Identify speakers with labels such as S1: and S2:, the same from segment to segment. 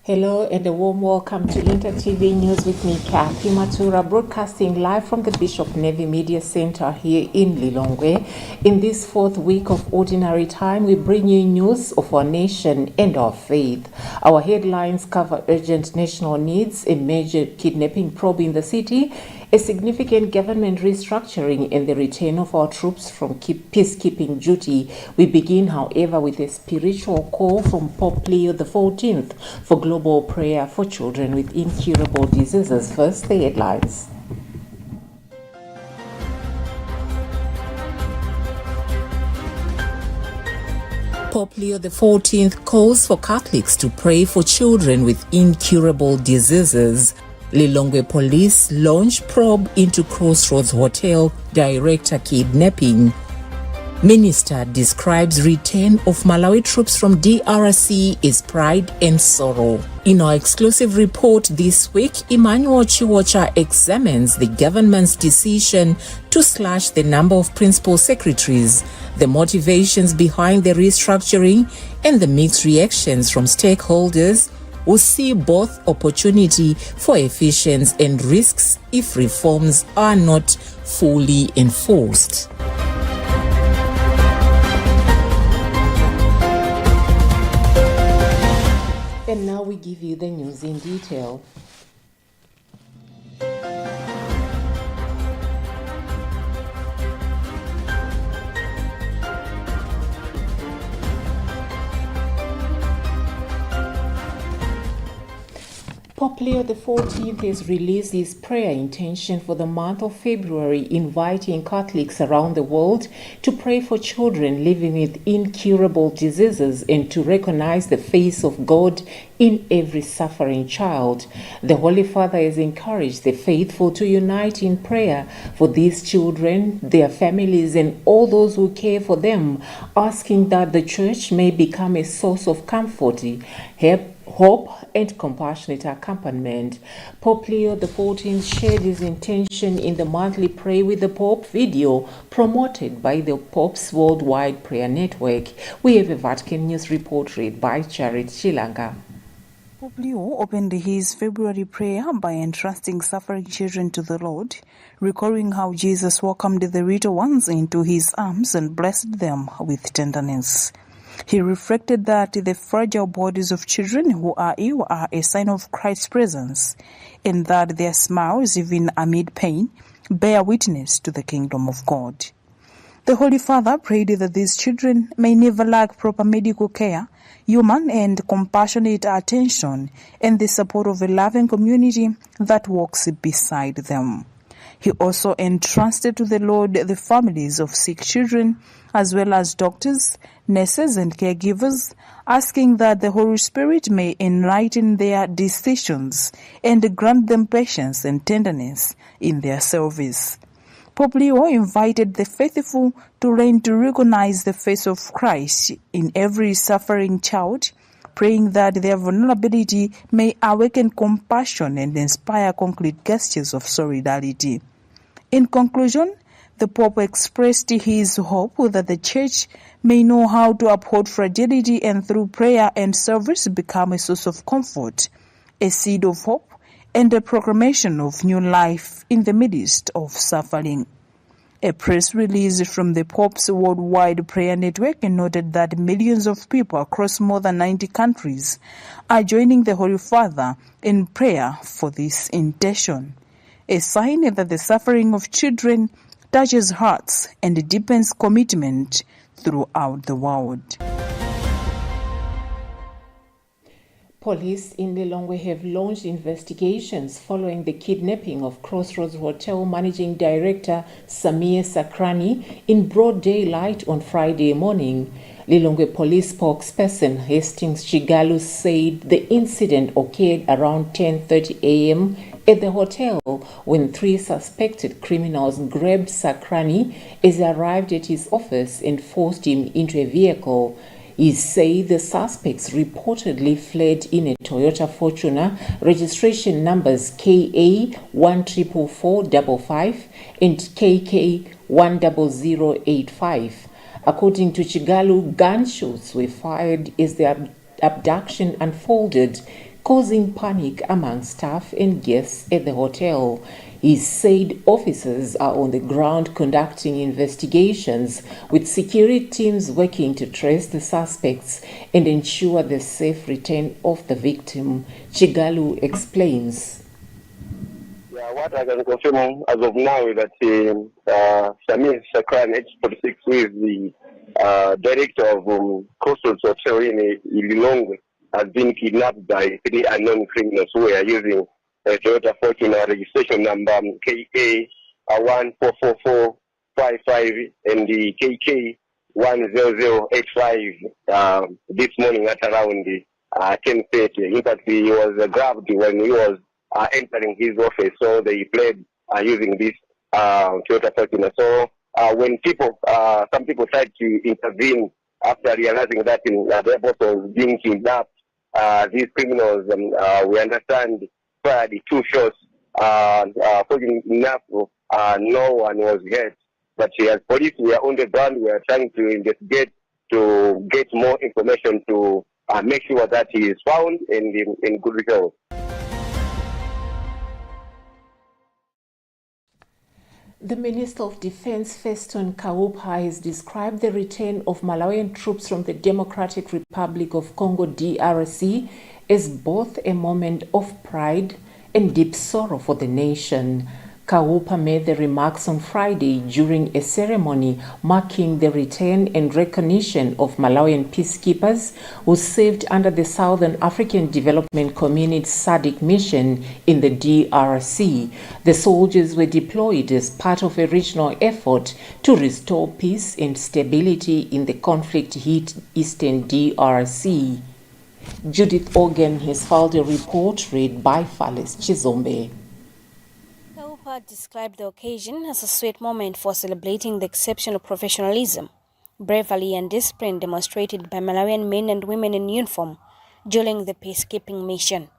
S1: Hello and a warm welcome to Luntha TV News with me, Kathy Matura, broadcasting live from the Bishop Navy Media Center here in Lilongwe. In this fourth week of Ordinary Time, we bring you news of our nation and our faith. Our headlines cover urgent national needs, a major kidnapping probe in the city, a significant government restructuring, and the return of our troops from peacekeeping duty. We begin, however, with a spiritual call from Pope Leo XIV for global prayer for children with incurable diseases. First, the headlines. Pope Leo XIV calls for Catholics to pray for children with incurable diseases. Lilongwe police launch probe into Crossroads Hotel director kidnapping. Minister describes return of Malawi troops from DRC as pride and sorrow. In our exclusive report this week, Emmanuel Chiwocha examines the government's decision to slash the number of principal secretaries, the motivations behind the restructuring, and the mixed reactions from stakeholders who see both opportunity for efficiency and risks if reforms are not fully enforced. And now we give you the news in detail. Pope Leo XIV has released his prayer intention for the month of February, inviting Catholics around the world to pray for children living with incurable diseases and to recognize the face of God in every suffering child. The Holy Father has encouraged the faithful to unite in prayer for these children, their families, and all those who care for them, asking that the Church may become a source of comfort, hope, and compassionate accompaniment. Pope Leo XIV shared his intention in the monthly Pray with the Pope video promoted by the Pope's Worldwide Prayer Network. We have a Vatican News report read by Charit Shilanga.
S2: Pope Leo opened his February prayer by entrusting suffering children to the Lord, recalling how Jesus welcomed the little ones into his arms and blessed them with tenderness. He reflected that the fragile bodies of children who are ill are a sign of Christ's presence, and that their smiles, even amid pain, bear witness to the kingdom of God. The Holy Father prayed that these children may never lack proper medical care, human and compassionate attention, and the support of a loving community that walks beside them. He also entrusted to the Lord the families of sick children, as well as doctors, nurses, and caregivers, asking that the Holy Spirit may enlighten their decisions and grant them patience and tenderness in their service. Pope Leo invited the faithful to learn to recognize the face of Christ in every suffering child, praying that their vulnerability may awaken compassion and inspire concrete gestures of solidarity. In conclusion, the Pope expressed his hope that the Church may know how to uphold fragility and through prayer and service become a source of comfort, a seed of hope, and a proclamation of new life in the midst of suffering. A press release from the Pope's Worldwide Prayer Network noted that millions of people across more than 90 countries are joining the Holy Father in prayer for this intention, a sign that the suffering of children touches hearts and deepens commitment throughout the world.
S1: Police in Lilongwe have launched investigations following the kidnapping of Crossroads Hotel Managing Director Samir Sakrani in broad daylight on Friday morning. Lilongwe Police spokesperson Hastings Chigalu said the incident occurred around 10:30 a.m. at the hotel when three suspected criminals grabbed Sakrani as he arrived at his office and forced him into a vehicle. He said the suspects reportedly fled in a Toyota Fortuner, registration numbers KA 14445 and KK 10085. According to Chigalu, gunshots were fired as the abduction unfolded. causing panic among staff and guests at the hotel. He said officers are on the ground conducting investigations, with security teams working to trace the suspects and ensure the safe return of the victim. Chigalu explains.
S3: Yeah, what I can confirm as of now is that Samir Sakran, H46, who is the director of Coastal Hotel in Lilongwe, has been kidnapped by 3 unknown criminals who are using a Toyota Fortuner registration number KA 144455 and the KK 10085 this morning at around 10:30. In fact, he was grabbed when he was entering his office, so they played using this Toyota Fortuner. So when some people tried to intervene after realizing that their boss was being kidnapped, these criminals, we understand, fired 2 shots. Fortunately enough, no one was hurt. But as police, we are on the ground. We are trying to investigate to get more information to make sure that he is found and in good health.
S1: The Minister of Defense, Feston Kaupa, has described the return of Malawian troops from the Democratic Republic of Congo, DRC, as both a moment of pride and deep sorrow for the nation. Kaupa made the remarks on Friday during a ceremony marking the return and recognition of Malawian peacekeepers who served under the Southern African Development Community SADC mission in the DRC. The soldiers were deployed as part of a regional effort to restore peace and stability in the conflict-hit eastern DRC. Judith Organ has filed a report read by Fales Chizombe.
S4: Kaupa described the occasion as a sweet moment for celebrating the exceptional professionalism, bravery and discipline demonstrated by Malawian men and women in uniform during the peacekeeping mission.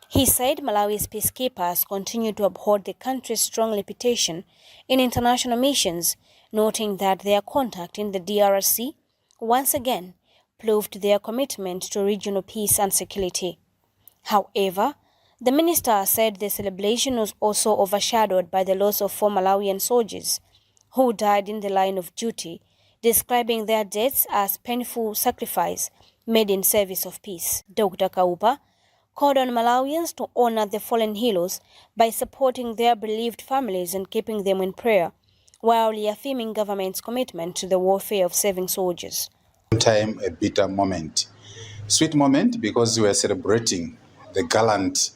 S4: He said Malawi's peacekeepers continue to uphold the country's strong reputation in international missions, noting that their contact in the DRC once again proved their commitment to regional peace and security. However, the minister said the celebration was also overshadowed by the loss of 4 Malawian soldiers who died in the line of duty, describing their deaths as painful sacrifice made in service of peace. Dr. Kaupa called on Malawians to honor the fallen heroes by supporting their bereaved families and keeping them in prayer, while reaffirming government's commitment to the warfare of saving soldiers.
S5: Time a bitter moment. Sweet moment because we are celebrating the gallant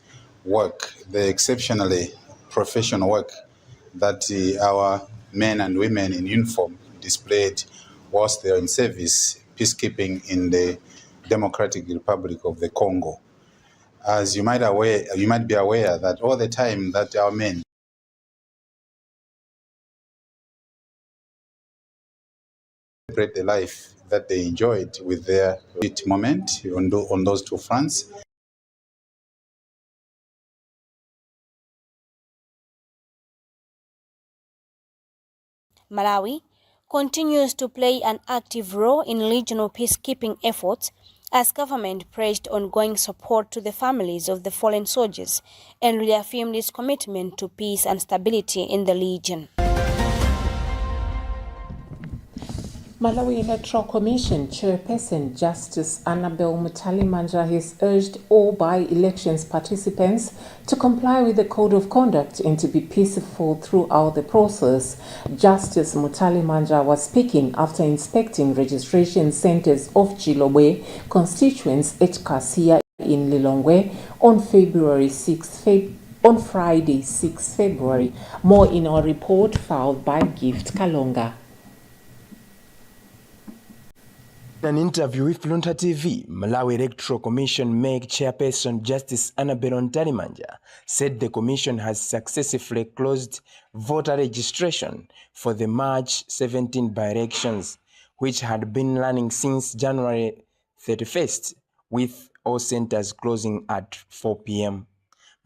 S5: work, the exceptionally professional work that our men and women in uniform displayed whilst they are in service, peacekeeping in the Democratic Republic of the Congo. As you might be aware that all the time that our men celebrate the life that they enjoyed with their sweet moment on those 2 fronts.
S4: Malawi continues to play an active role in regional peacekeeping efforts as government pledged ongoing support to the families of the fallen soldiers and reaffirmed its commitment to peace and stability in the region.
S1: Malawi Electoral Commission Chairperson Justice Annabel Mutalimanja has urged all by-elections participants to comply with the Code of Conduct and to be peaceful throughout the process. Justice Mutalimanja was speaking after inspecting registration centers of Chilobwe constituents at Kasia in Lilongwe on Friday 6 February. More in our report filed by Gift Kalonga.
S6: In an interview with Luntha TV, Malawi Electoral Commission MEG Chairperson Justice Annabel Mutalimanja said the commission has successfully closed voter registration for the March 17 by-elections, which had been running since January 31st, with all centers closing at 4 p.m.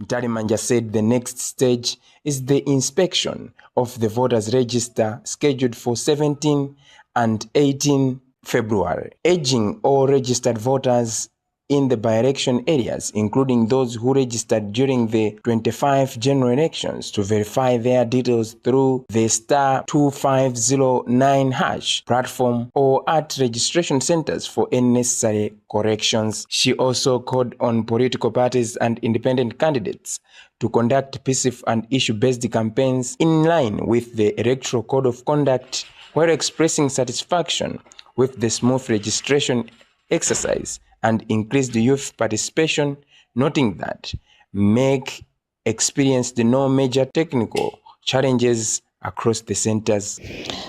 S6: Mutalimanja said the next stage is the inspection of the voters' register scheduled for 17 and 18 February, urging all registered voters in the by-election areas, including those who registered during the 25 general elections, to verify their details through the *2509# platform or at registration centers for any necessary corrections. She also called on political parties and independent candidates to conduct peaceful and issue-based campaigns in line with the Electoral Code of Conduct, while expressing satisfaction with the smooth registration exercise and increased youth participation, noting that MEC experienced no major technical challenges across the centers.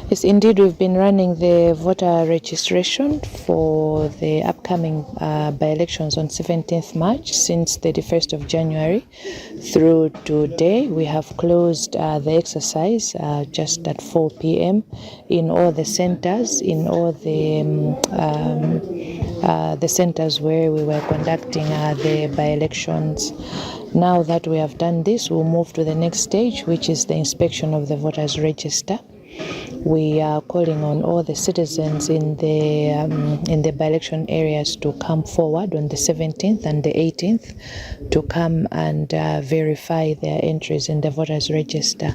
S7: Yes, indeed, we've been running the voter registration for the upcoming by-elections on 17th March since 31st of January through today. We have closed the exercise just at 4 p.m. in all the centers, in all the centers where we were conducting the by-elections. Now that we have done this, we'll move to the next stage, which is the inspection of the voters' register. We are calling on all the citizens in the by-election areas to come forward on the 17th and the 18th to come and verify their entries in the voters' register.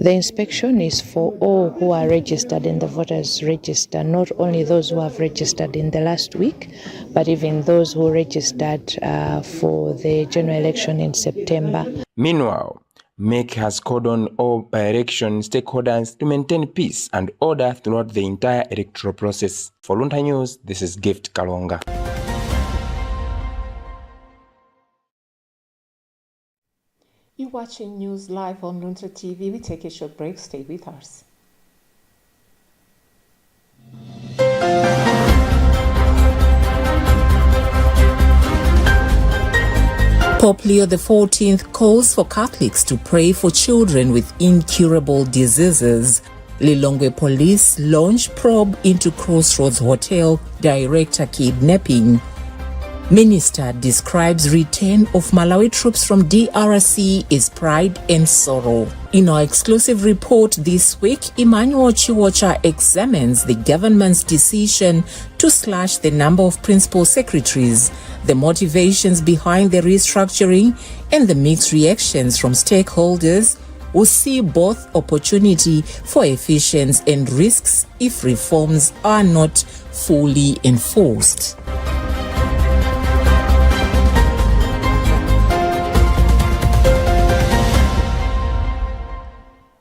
S7: The inspection is for all who are registered in the voters' register, not only those who have registered in the last week, but even those who registered for the general election in September.
S6: Meanwhile, MEC has called on all by-election stakeholders to maintain peace and order throughout the entire electoral process. For Luntha News, this is Gift Kalonga.
S1: You're watching news live on Luntha TV. We take a short break. Stay with us. Pope Leo XIV calls for Catholics to pray for children with incurable diseases. Lilongwe police launch probe into Crossroads Hotel director kidnapping. Minister describes return of Malawi troops from DRC as pride and sorrow. In our exclusive report this week, Emmanuel Chiwocha examines the government's decision to slash the number of principal secretaries, the motivations behind the restructuring, and the mixed reactions from stakeholders who see both opportunity for efficiency and risks if reforms are not fully enforced.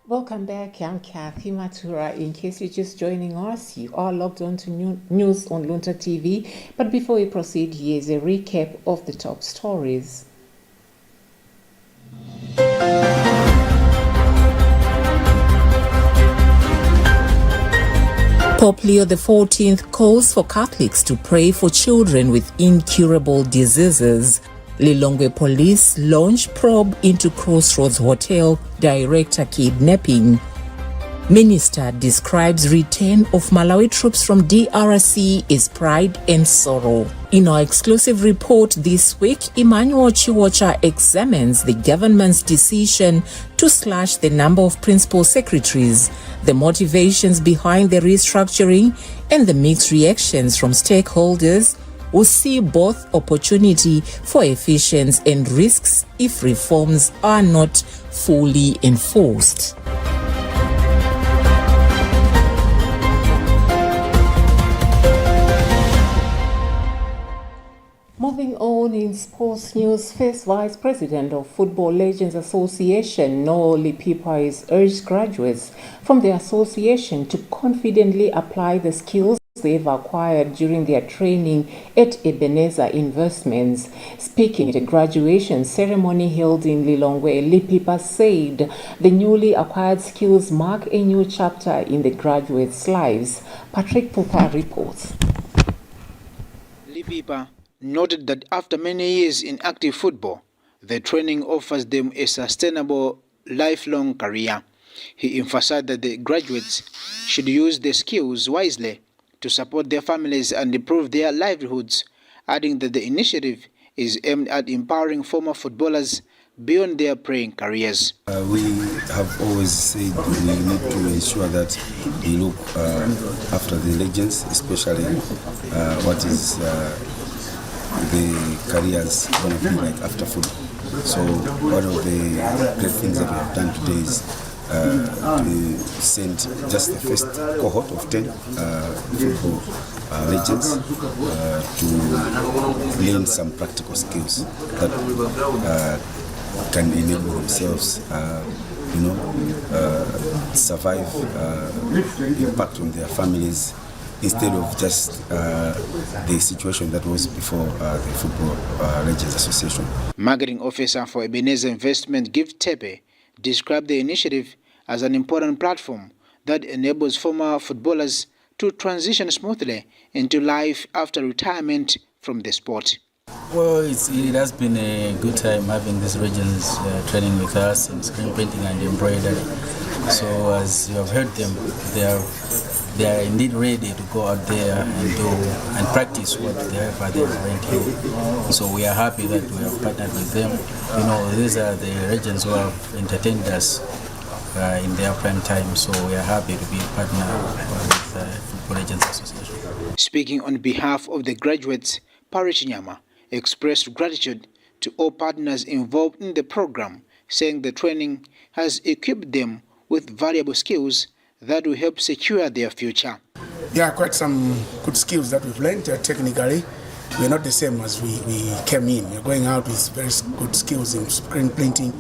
S1: Welcome back. I'm Kathy Matura. In case you're just joining us, you are logged on to news on Luntha TV. But before we proceed, here's a recap of the top stories. Pope Leo XIV calls for Catholics to pray for children with incurable diseases. Lilongwe police launch probe into Crossroads Hotel director kidnapping. Minister describes return of Malawi troops from DRC as pride and sorrow. In our exclusive report this week, Emmanuel Chiwocha examines the government's decision to slash the number of principal secretaries, the motivations behind the restructuring, and the mixed reactions from stakeholders who see both opportunity for efficiency and risks if reforms are not fully enforced. Moving on in sports news, first Vice President of Football Legends Association, Noah Lipipa, has urged graduates from the association to confidently apply the skills they've acquired during their training at Ebenezer Investments. Speaking at a graduation ceremony held in Lilongwe, Lipipa said the newly acquired skills mark a new chapter in the graduates' lives. Patrick Pupa reports.
S8: Lipipa noted that after many years in active football, the training offers them a sustainable lifelong career. He emphasized that the graduates should use their skills wisely to support their families and improve their livelihoods, adding that the initiative is aimed at empowering former footballers beyond their playing careers.
S9: We have always said we need to ensure that we look after the legends, especially what is the careers going to be like after football. So one of the great things that we have done today is to send just the first cohort of 10 football legends to learn some practical skills that can enable themselves, survive, impact on their families, instead of just the situation that was before the Football Legends Association.
S8: Marketing officer for Ebenezer Investment, Gift Tepe, described the initiative as an important platform that enables former footballers to transition smoothly into life after retirement from the sport.
S10: Well, it has been a good time having these legends training with us in screen printing and embroidery. So as you have heard them, they are indeed ready to go out there and do and practice whatever they have learned here. So we are happy that we have partnered with them. You know, these are the legends who have entertained us in their prime time. So we are happy to be a partner with the Football Legends Association.
S8: Speaking on behalf of the graduates, Parish Nyama expressed gratitude to all partners involved in the program, saying the training has equipped them with valuable skills that will help secure their future.
S11: There are quite some good skills that we've learned technically. We're not the same as we came in. We're going out with very good skills in screen printing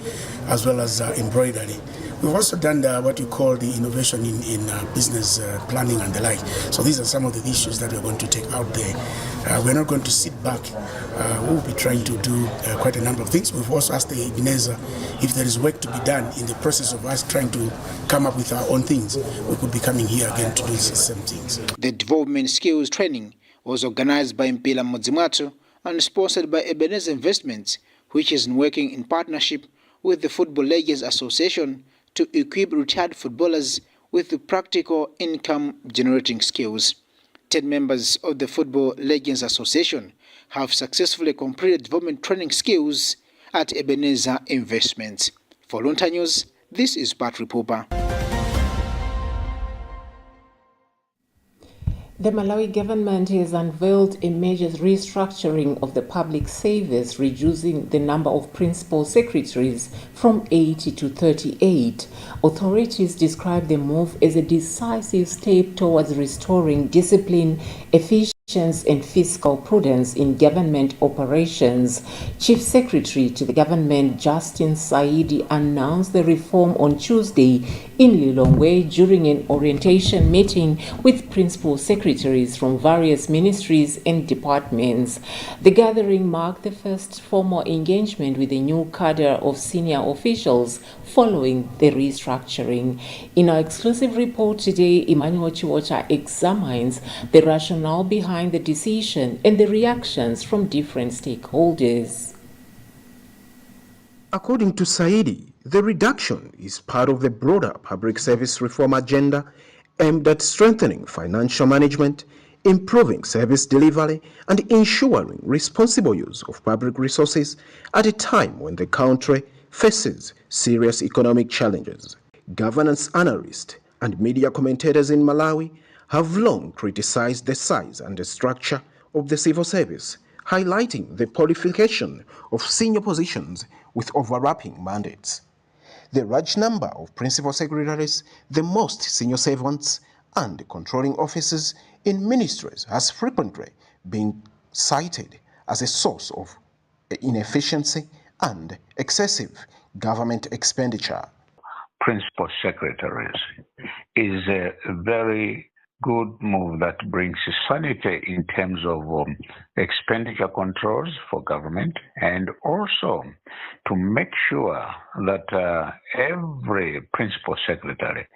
S11: as well as embroidery. We've also done what you call the innovation in business planning and the like. So these are some of the issues that we're going to take out there. We're not going to sit back. We'll be trying to do quite a number of things. We've also asked the Ebenezer if there is work to be done in the process of us trying to come up with our own things. We could be coming here again to do the same things.
S8: The development skills training was organized by Mpila Modzimatu and sponsored by Ebenezer Investments, which is working in partnership with the Football Legends Association to equip retired footballers with the practical income-generating skills. 10 members of the Football Legends Association have successfully completed development training skills at Ebenezer Investments. For Luntha News, this is Patrick Pupa.
S1: The Malawi government has unveiled a major restructuring of the public service, reducing the number of principal secretaries from 80 to 38. Authorities describe the move as a decisive step towards restoring discipline, efficiency, and fiscal prudence in government operations. Chief Secretary to the government, Justin Saidi, announced the reform on Tuesday in Lilongwe during an orientation meeting with principal secretaries from various ministries and departments. The gathering marked the first formal engagement with a new cadre of senior officials following the restructuring. In our exclusive report today, Emmanuel Chiwocha examines the rationale behind the decision and the reactions from different stakeholders.
S12: According to Saidi, the reduction is part of the broader public service reform agenda aimed at strengthening financial management, improving service delivery, and ensuring responsible use of public resources at a time when the country faces serious economic challenges. Governance analysts and media commentators in Malawi have long criticized the size and the structure of the civil service, highlighting the proliferation of senior positions with overlapping mandates. The large number of principal secretaries, the most senior servants, and controlling officers in ministries has frequently been cited as a source of inefficiency and excessive government expenditure.
S13: Principal secretaries is a very good move that brings sanity in terms of expenditure controls for government, and also to make sure that every principal secretary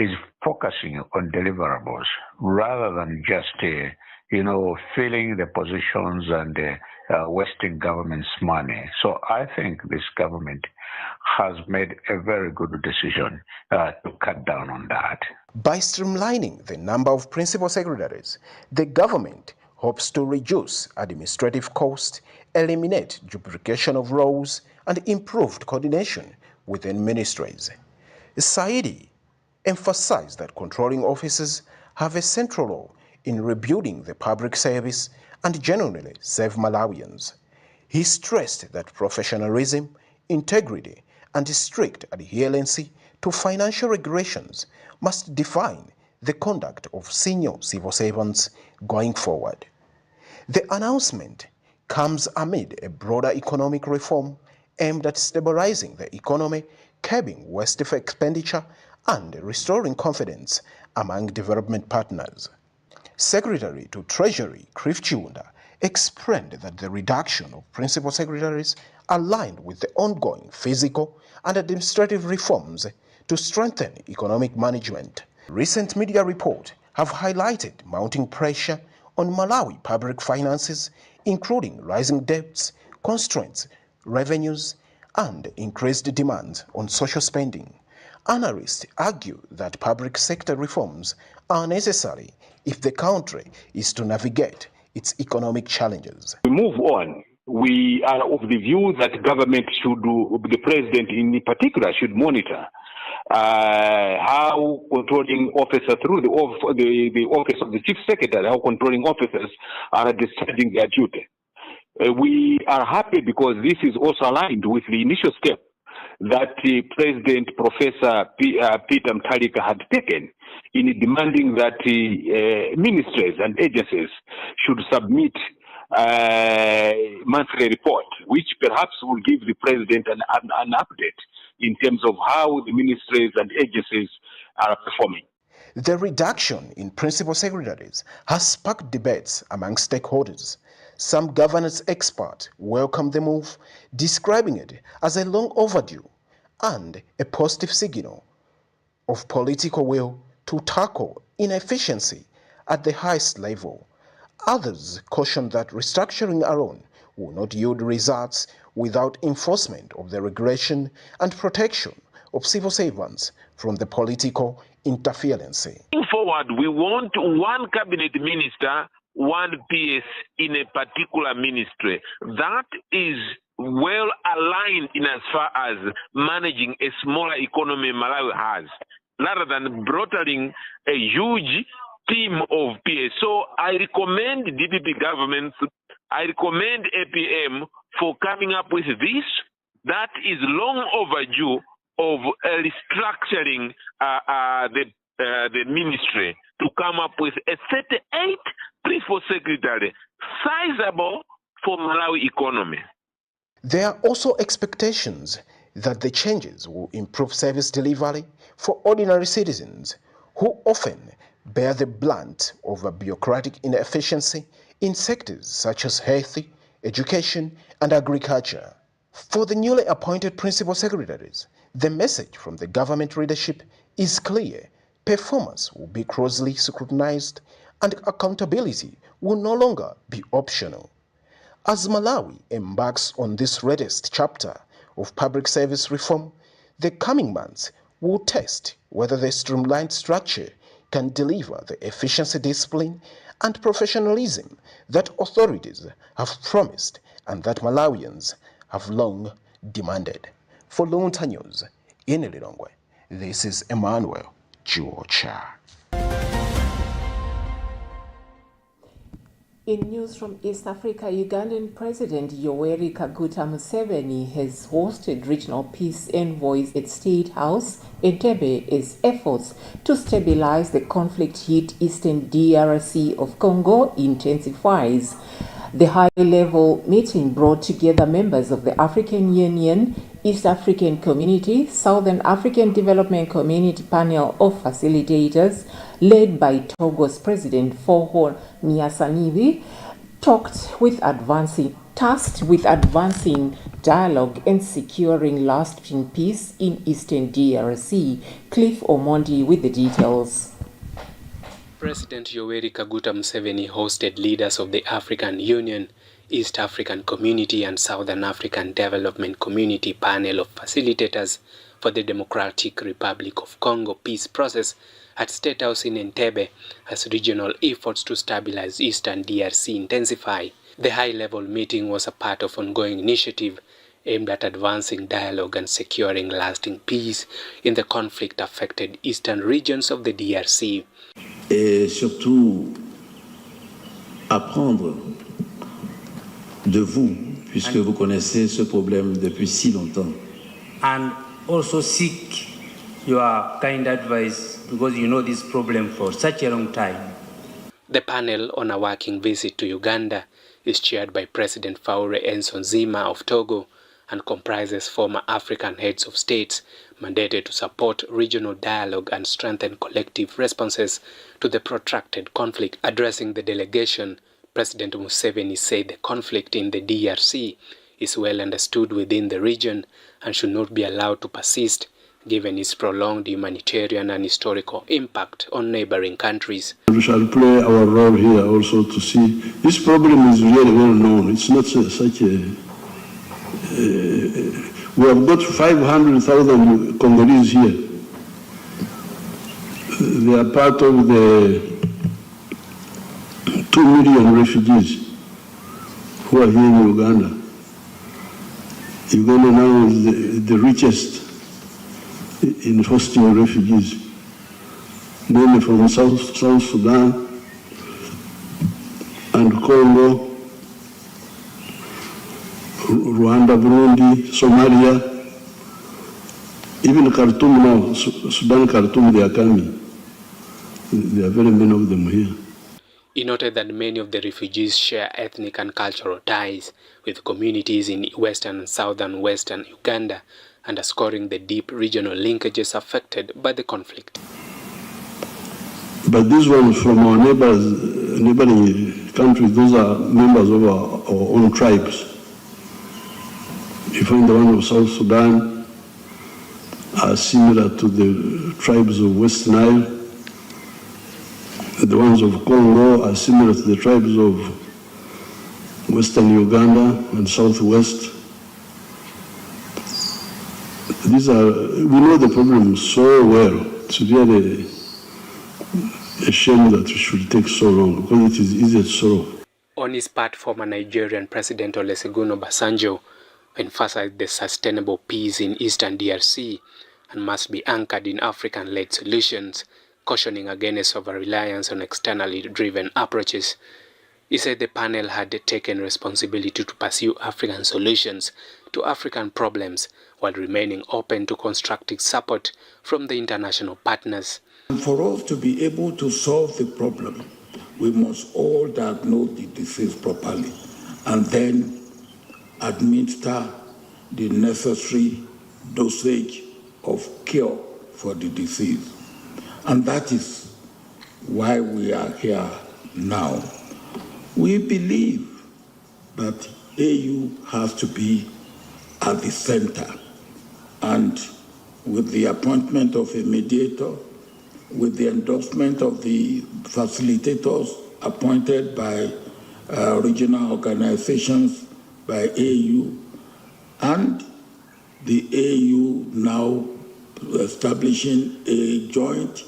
S13: is focusing on deliverables rather than just filling the positions and wasting government's money. So I think this government has made a very good decision to cut down on that.
S12: By streamlining the number of principal secretaries, the government hopes to reduce administrative costs, eliminate duplication of roles, and improved coordination within ministries. Saidi emphasized that controlling officers have a central role in rebuilding the public service and genuinely serve Malawians. He stressed that professionalism, integrity, and strict adherence to financial regulations must define the conduct of senior civil servants going forward. The announcement comes amid a broader economic reform aimed at stabilizing the economy, curbing wasteful expenditure, and restoring confidence among development partners. Secretary to Treasury Cliff Chiunda explained that the reduction of principal secretaries aligned with the ongoing physical and administrative reforms to strengthen economic management. Recent media reports have highlighted mounting pressure on Malawi public finances, including rising debts, constraints, revenues, and increased demands on social spending. Analysts argue that public sector reforms are necessary if the country is to navigate its economic challenges.
S14: We move on. We are of the view that government should do, the president in particular should monitor how controlling officers through the office of the chief secretary, how controlling officers are discharging their duty. We are happy because this is also aligned with the initial step that President Professor Peter Mutharika had taken in demanding that ministries and agencies should submit monthly report, which perhaps will give the president an update in terms of how the ministries and agencies are performing.
S12: The reduction in principal secretaries has sparked debates among stakeholders. Some governance experts welcome the move, describing it as a long overdue and a positive signal of political will to tackle inefficiency at the highest level. Others caution that restructuring alone will not yield results without enforcement of the regulation and protection of civil servants from the political interference.
S15: Going forward, we want one cabinet minister, one PS in a particular ministry. That is well aligned in as far as managing a smaller economy Malawi has, rather than broadening a huge team of PS. So I recommend DPP governments, I recommend APM for coming up with this. That is long overdue of restructuring the ministry to come up with a 38 principal secretary, sizable for Malawi economy.
S12: There are also expectations that the changes will improve service delivery for ordinary citizens who often bear the brunt of a bureaucratic inefficiency in sectors such as health, education, and agriculture. For the newly appointed principal secretaries, the message from the government leadership is clear. Performance will be closely scrutinized and accountability will no longer be optional. As Malawi embarks on this latest chapter of public service reform, the coming months will test whether the streamlined structure can deliver the efficiency, discipline, and professionalism that authorities have promised and that Malawians have long demanded. For Luntha News, in Lilongwe, this is Emmanuel Georgia.
S1: In news from East Africa, Ugandan President Yoweri Kaguta Museveni has hosted regional peace envoys at State House Entebbe as efforts to stabilize the conflict-hit eastern DRC of Congo intensifies. The high-level meeting brought together members of the African Union, East African Community, Southern African Development Community panel of facilitators, led by Togo's President Faure Gnassingbé, tasked with advancing dialogue and securing lasting peace in Eastern DRC. Cliff Omondi with the details.
S16: President Yoweri Kaguta Museveni hosted leaders of the African Union, East African Community and Southern African Development Community panel of facilitators for the Democratic Republic of Congo peace process at State House in Entebbe as regional efforts to stabilize Eastern DRC intensify. The high-level meeting was a part of ongoing initiative aimed at advancing dialogue and securing lasting peace in the conflict-affected eastern regions of the DRC.
S17: Et surtout apprendre de vous, puisque vous connaissez ce problème depuis si longtemps.
S18: And also seek your kind advice because you know this problem for such a long time.
S16: The panel on a working visit to Uganda is chaired by President Faure Nsonzima of Togo and comprises former African heads of states mandated to support regional dialogue and strengthen collective responses to the protracted conflict. Addressing the delegation, President Museveni said the conflict in the DRC is well understood within the region and should not be allowed to persist, given its prolonged humanitarian and historical impact on neighboring countries.
S19: We shall play our role here also to see this problem is really well known. It's not such a... we have got 500,000 Congolese here. They are part of the 2 million refugees who are here in Uganda. Uganda now is the richest in hosting refugees, mainly from South Sudan and Congo, Rwanda, Burundi, Somalia, even Khartoum now, Sudan, Khartoum, they are coming. There are very many of them here.
S16: He noted that many of the refugees share ethnic and cultural ties with communities in western and southern Uganda, underscoring the deep regional linkages affected by the conflict.
S19: But these ones from our neighboring countries, those are members of our own tribes. You find the one of South Sudan are similar to the tribes of West Nile. The ones of Congo are similar to the tribes of Western Uganda and Southwest. These are, we know the problem so well. It's really a shame that it should take so long because it is easy to solve.
S16: On his part, former Nigerian President Olusegun Obasanjo emphasized the sustainable peace in Eastern DRC and must be anchored in African-led solutions, cautioning against over-reliance on externally driven approaches. He said the panel had taken responsibility to pursue African solutions to African problems while remaining open to constructive support from the international partners.
S20: For us to be able to solve the problem, we must all diagnose the disease properly and then administer the necessary dosage of cure for the disease. And that is why we are here now. We believe that AU has to be at the center, and with the appointment of a mediator, with the endorsement of the facilitators appointed by regional organizations, by AU, and the AU now establishing a joint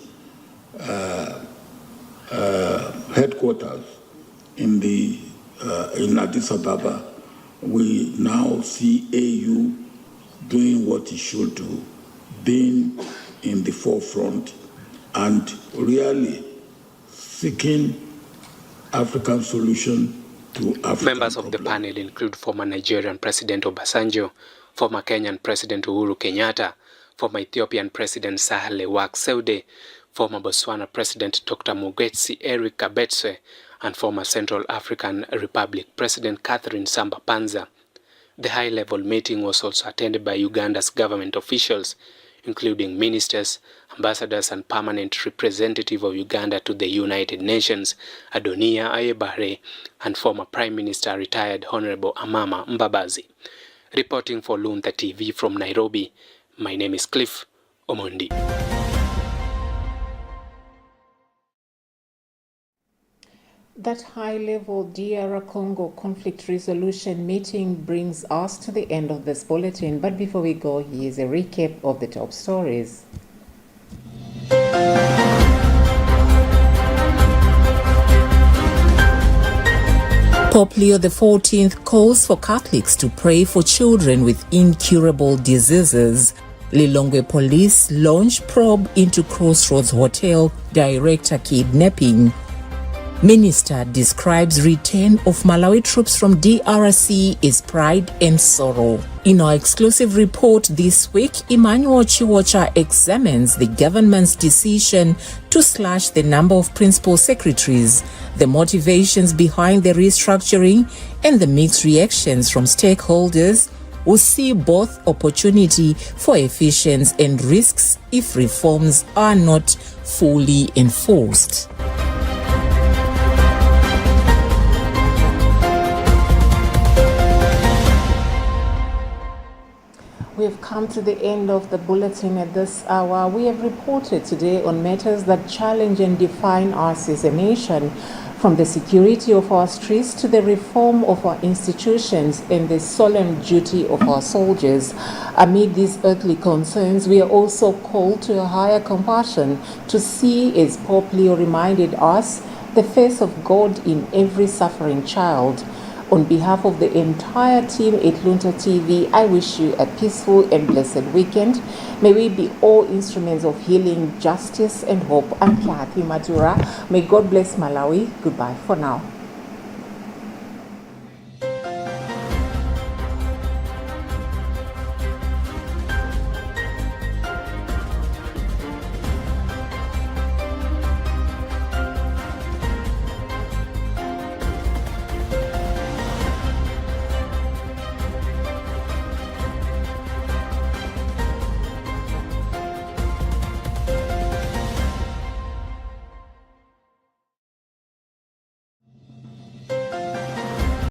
S20: headquarters in Addis Ababa, we now see AU doing what it should do, being in the forefront and really seeking African solution to African
S16: Members of the panel include former Nigerian President Obasanjo, former Kenyan President Uhuru Kenyatta, former Ethiopian President Sahle Work Zewde, former Botswana President Dr. Mogwetsi Eric Kabetswe, and former Central African Republic President Catherine Samba Panza. The high-level meeting was also attended by Uganda's government officials, including ministers, ambassadors and permanent representative of Uganda to the United Nations, Adonia Ayebare, and former Prime Minister retired Honorable Amama Mbabazi. Reporting for Luntha TV from Nairobi, my name is Cliff Omondi.
S1: That high-level DR Congo conflict resolution meeting brings us to the end of this bulletin. But before we go, here's a recap of the top stories. Pope Leo XIV calls for Catholics to pray for children with incurable diseases. Lilongwe police launch probe into Crossroads Hotel director kidnapping. Minister describes return of Malawi troops from DRC as pride and sorrow. In our exclusive report this week, Emmanuel Chiwocha examines the government's decision to slash the number of principal secretaries, the motivations behind the restructuring, and the mixed reactions from stakeholders who see both opportunity for efficiency and risks if reforms are not fully enforced. We have come to the end of the bulletin at this hour. We have reported today on matters that challenge and define us as a nation, from the security of our streets to the reform of our institutions and the solemn duty of our soldiers. Amid these earthly concerns, we are also called to a higher compassion to see, as Pope Leo reminded us, the face of God in every suffering child. On behalf of the entire team at Luntha TV, I wish you a peaceful and blessed weekend. May we be all instruments of healing, justice, and hope. I'm Kathy Matura. May God bless Malawi. Goodbye for now.